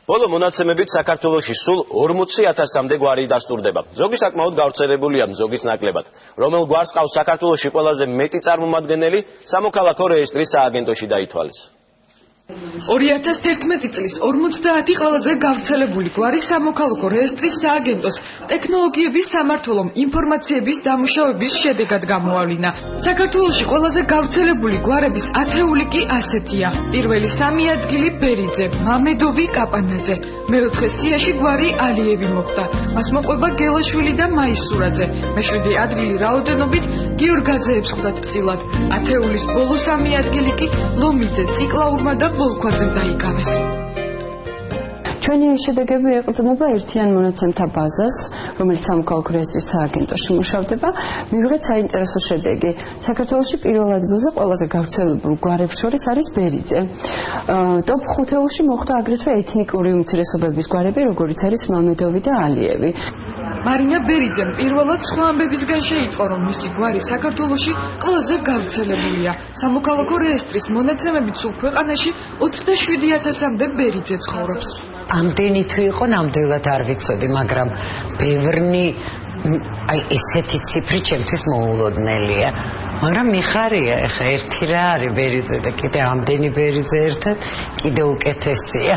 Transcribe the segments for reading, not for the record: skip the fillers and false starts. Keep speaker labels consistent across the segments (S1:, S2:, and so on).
S1: ბოლო მონაცემებით საქართველოში სულ 40,000-მდე გვარი დასტურდება. ზოგი საკმაოდ გავრცელებულია, ზოგის ნაკლებად. რომელ გვარს ყავს საქართველოში ყველაზე მეტი წარმომადგენელი, სამოქალაქო რეესტრის სააგენტოში დაითვალეს.
S2: 2011 წლის 50 ყველაზე გავრცელებული გვარი სამოქალაქო რეესტრის სააგენტოს ტექნოლოგიების სამმართველომ ინფორმაციების დამუშავების შედეგად გამოავლინა. საქართველოში ყველაზე გავრცელებული გვარების ათეული კი ასეთია. პირველი 3 ადგილი ბერიძე, მამედოვი, კაპანაძე. მეოთხე სიაში გვარი ალიევი მოხვდა. მას მოყვება გელაშვილი და მაისურაძე. მეშვიდე ადგილი რაოდენობით გიორგაძეებს ხვდათ წილად. ათეულის ბოლო 3 ადგილი კი ლომიძე, ციკლაურმა და ბოლქვაძემ დაიკავეს.
S3: ჩვენი შედეგები ეყრდნობა ერთიან მონაცემთა ბაზას, რომელიც სამოქალაქო რეესტრის სააგენტოში მუშავდება. მივიღეთ საინტერესო შედეგი. საქართველოში პირველ ადგილზე ყველაზე გავრცელებულ გვარებს შორის არის ბერიძე. ტოპ 5-ში მოხვდა აგრეთვე ეთნიკური უმცირესობების გვარები, როგორიც არის მამედოვი და ალიევი.
S2: მარინა ბერიძემ პირველად სხვა ამბებისგან შეიტყო, რომ მისი გვარი საქართველოში ყველაზე გავრცელებულია. სამოქალაქო რეესტრის მონაცემებით სულ ქვეყანაში 27,000-მდე ბერიძე ცხოვრობს.
S4: ამდენი თუ იყო, ნამდვილად არ ვიცოდი, მაგრამ ბევრი ესეთი ციფრი ჩემთვის მოულოდნელია. მაგრამ მიხარია, ეხა ერთი რა არის ბერიძე და კიდე ამდენი ბერიძე ერთად, კიდე უკეთესია.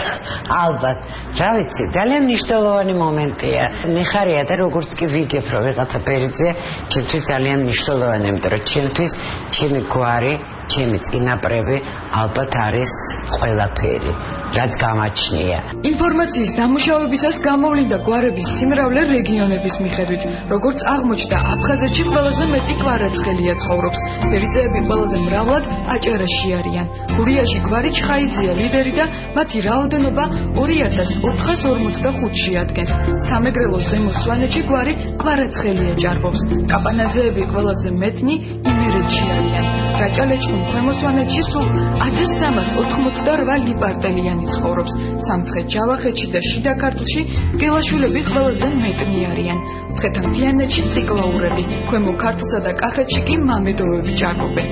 S4: ალბათ, რა ვიცი, ძალიან მნიშვნელოვანი მომენტია. მიხარია და როგორც კი ვიგებ, რომ ვიღაცა ბერიძეა, ჩემთვის ძალიან მნიშვნელოვანია, იმიტომ რომ ჩემთვის ჩემი გვარი, ჩემი წინაპრები ალბათ არის ყველაფერი, რაც გამაჩნია.
S2: ინფორმაციის დამუშავებისას გამოვლინდა გვარების სიმრავლე რეგიონების მიხედვით. როგორც აღმოჩნდა, აფხაზეთში ყველაზე მეტი კვარაცხელია ცხოვრობს. ბერიძეები ყველაზე მრავლად აჭარაში არიან. გურიაში გვარი ჩხაიძეა ლიდერი და მათი რაოდენობა 2445-ში ადგენს. სამეგრელოს ზემო სვანეთში გვარი კვარაცხელია ჭარბობს. კაპანაძეები ყველაზე მეტნი იმერეთში არიან. რაჭალეჩხუმ ქვემო სვანეთში სულ 1388 ლიპარტელიანი ცხოვრობს. სამცხე ჯავახეთში და შიდა ქართლში გელაშვილები ყველაზე მეტნი არიან. მცხეთა-მთიანეთში ციკლაურები, ქვემო ქართლსა და კახეთში კი მამედოვები ჭარბობენ.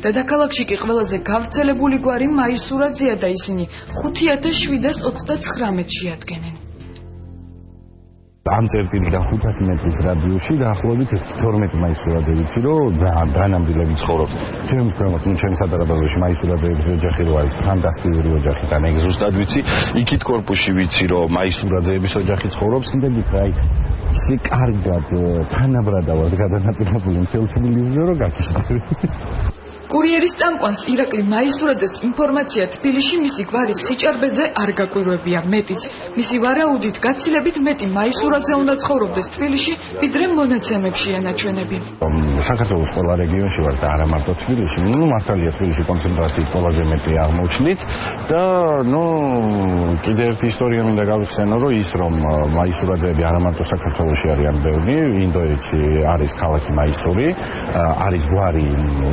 S2: დედაქალაქში კი ყველაზე გავრცელებული გვარი მაისურაძეა და ისინი 5729-ში ადგენენ.
S5: ამ წერტილიდან 500 მეტრის რადიუსში დაახლოებით 12 მაისურაძე ვიცი, რომ დანამდვილები ცხოვრობს. ჩემს ქვემოთ, ჩემს სადარაბაზოში მაისურაძეების ოჯახი რო არის ფანტასტიკური ოჯახი და მე ზუსტად ვიცი, იქით კორპუსში ვიცი, რომ მაისურაძეების ოჯახი ცხოვრობს. იმდენით რა ისე კარგად თანაბრადა ვარ გადანაწილებული მთელ თბილისზე, რომ გაქიშდები.
S2: კურიერის წამყვანს ირაკლი მაისურაძეს ინფორმაცია თბილისში მისი გვარის სიჭარბეზე არ გაკვირვებია. მეტიც, მისი ვარაუდით გაცილებით მეტი მაისურაძე უნდა ცხოვრობდეს თბილისში, ვიდრე მონაცემებში ანაჩვენები.
S5: საქართველოს ყველა რეგიონში ვარ და არა მარტო თბილისში. მართალია თბილისში კონცენტრაციით ყველაზე მეტი აღმოჩნდით და კიდევ ერთი ისტორია მინდა გავიხსენო, რომ ის რომ მაისურაძეები არა მარტო საქართველოში არიან ბევრი, ინდოეთში არის ქალაქი მაისური, არის გვარი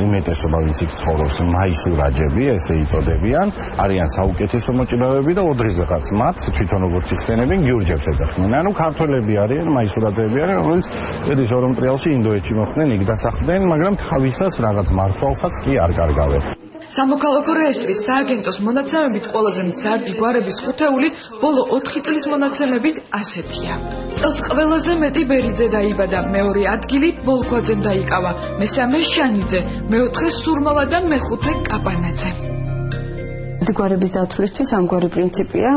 S5: უმეტესობა იქ ცხოვრობს მაისურაჯები, ესე იწოდებიან, არიან საუკეთესო მოჭიდავეები და ოდრიზეღაც მათ თვითონ როგორც იხსენებენ გიურჯებს ეძახდნენ. ანუ ქართველები არიან, მაისურაძეები არიან, რომელიც ედის ორომტრიალში ინდოეთში მოხვდნენ, იქ დასახლდნენ, მაგრამ თავისას რაღაც მართვალსაც კი არ კარგავენ.
S2: სამოქალაქო რეესტრის სააგენტოს მონაცემებით ყველაზე მზარდი გვარების ხუთეული ბოლო 4 წლის მონაცემებით ასეთია. წელს ყველაზე მეტი ბერიძე დაიბადა, მეორე ადგილი ბოლქვაძემ დაიკავა, მესამე შანიძე, მეოთხე სურმავა და მეხუთე კაპანაძე.
S3: გვარების დათვლისთვის ამგვარი პრინციპია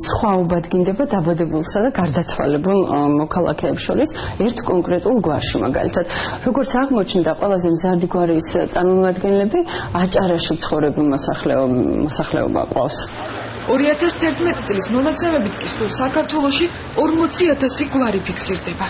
S3: სხვაობა დგინდება დაბადებულსა და გარდაცვალებულ მოქალაქეებს შორის ერთ კონკრეტულ გვარში. მაგალითად, როგორც აღმოჩნდა, ყველაზე მზარდი გვარის წარმომადგენლები აჭარაში მცხოვრები მოსახლეობა ყავს.
S2: 2011 წლის მონაცემებით კი სულ საქართველოში 40,000 გვარი ფიქსირდება.